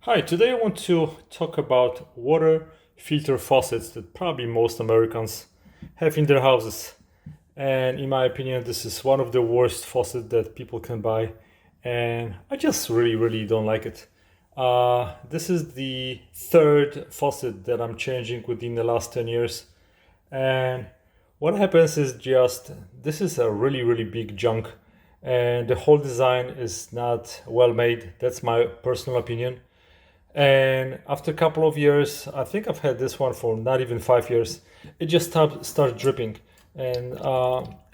Hi, today I want to talk about water filter faucets that probably most Americans have in their houses. And in my opinion, this is one of the worst faucets that people can buy. And I just really don't like it. This is the third faucet that I'm changing within the last 10 years. And what happens is just this is a really big junk. And the whole design is not well made. That's my personal opinion. And after a couple of years, I think I've had this one for not even 5 years, it just starts dripping. And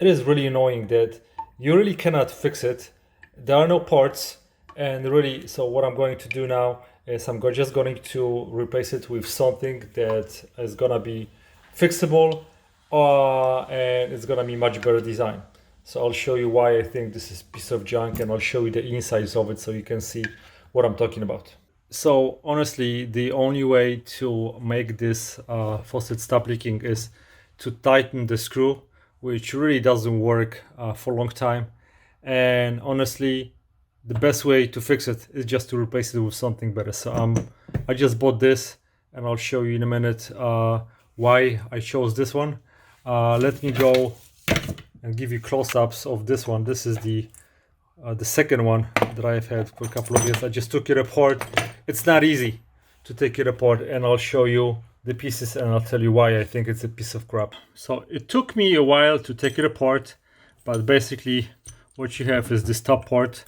it is really annoying that you really cannot fix it. There are no parts. And really, so what I'm going to do now is just going to replace it with something that is going to be fixable, and it's going to be much better design. So I'll show you why I think this is a piece of junk, and I'll show you the insides of it so you can see what I'm talking about. So honestly, the only way to make this faucet stop leaking is to tighten the screw, which really doesn't work for a long time. And honestly, the best way to fix it is just to replace it with something better. So I just bought this, and I'll show you in a minute why I chose this one. Let me go and give you close-ups of this one. This is the second one that I've had for a couple of years. I just took it apart. It's not easy to take it apart, and I'll show you the pieces and I'll tell you why I think it's a piece of crap. So it took me a while to take it apart, but basically what you have is this top part,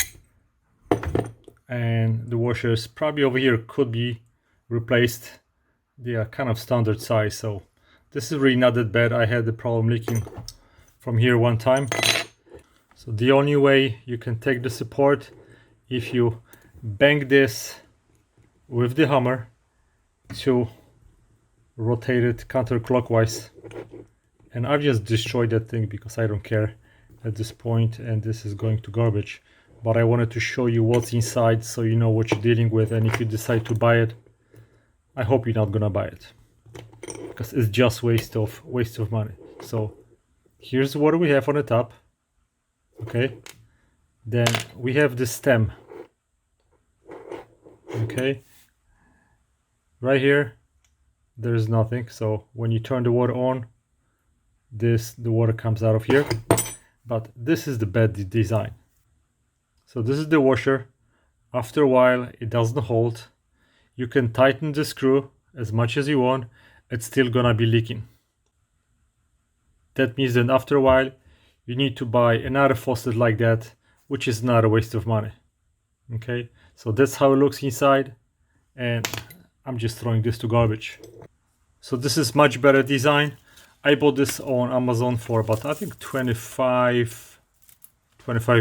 and the washers probably over here could be replaced. They are kind of standard size, so this is really not that bad. I had the problem leaking from here one time. So the only way you can take this apart, if you bang this with the hammer to rotate it counterclockwise. And I've just destroyed that thing because I don't care at this point, and this is going to garbage. But I wanted to show you what's inside so you know what you're dealing with, and if you decide to buy it, I hope you're not gonna buy it, because it's just waste of money. So here's what we have on the top. Okay, then we have the stem. Okay, right here there's nothing, so when you turn the water on, the water comes out of here. But this is the bad design. So this is the washer. After a while it doesn't hold. You can tighten the screw as much as you want, it's still gonna be leaking. That means that after a while you need to buy another faucet like that, which is not a waste of money. Okay, so that's how it looks inside, and I'm just throwing this to garbage. So this is much better design. I bought this on Amazon for about, I think, 25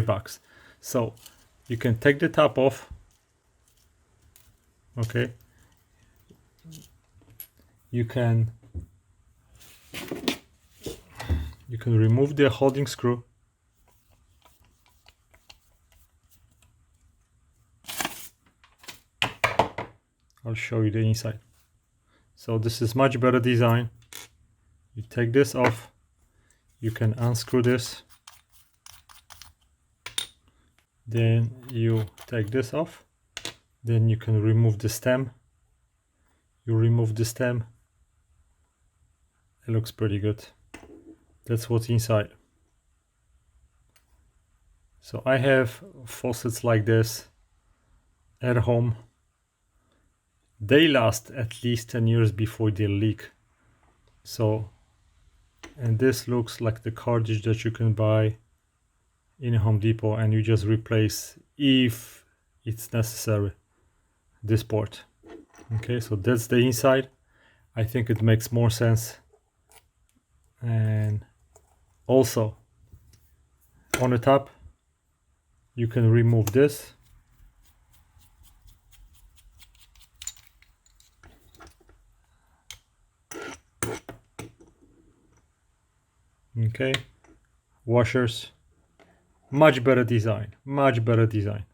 bucks. So you can take the top off. Okay, you can remove the holding screw. I'll show you the inside. So this is much better design. You take this off, you can unscrew this, then you take this off, then you can remove the stem. You remove the stem, it looks pretty good. That's what's inside. So I have faucets like this at home. They last at least 10 years before they leak. So, and this looks like the cartridge that you can buy in a Home Depot, and you just replace, if it's necessary, this port. Okay, so that's the inside. I think it makes more sense. And also on the top you can remove this. Okay, washers, much better design, much better design.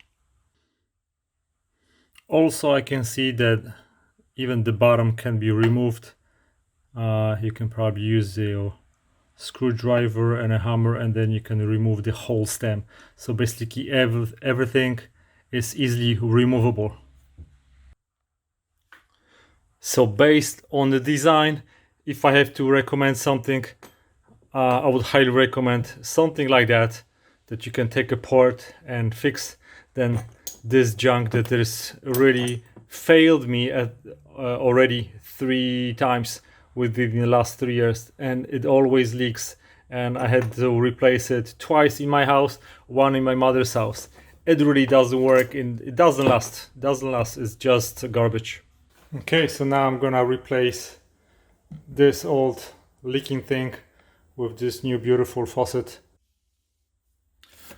Also I can see that even the bottom can be removed. You can probably use a screwdriver and a hammer, and then you can remove the whole stem. So basically everything is easily removable. So based on the design, if I have to recommend something, I would highly recommend something like that you can take apart and fix, than this junk that is really failed me at already 3 times within the last 3 years, and it always leaks, and I had to replace it twice in my house, one in my mother's house. It really doesn't work, and it doesn't last. It's just garbage. Okay, so now I'm gonna replace this old leaking thing with this new beautiful faucet.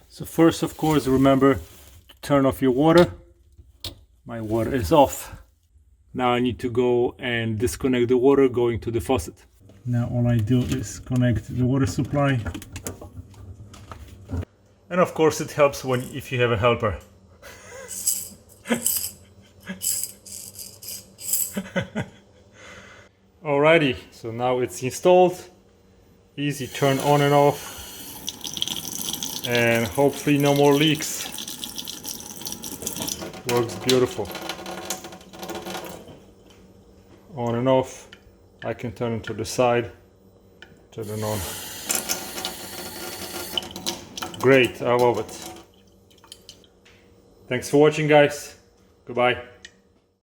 So first, of course, remember to turn off your water. My water is off. Now I need to go and disconnect the water going to the faucet. Now all I do is connect the water supply. And of course it helps if you have a helper. Alrighty, so now it's installed. Easy turn on and off. And hopefully no more leaks. Works beautiful. On and off. I can turn it to the side. Turn it on. Great, I love it. Thanks for watching, guys. Goodbye.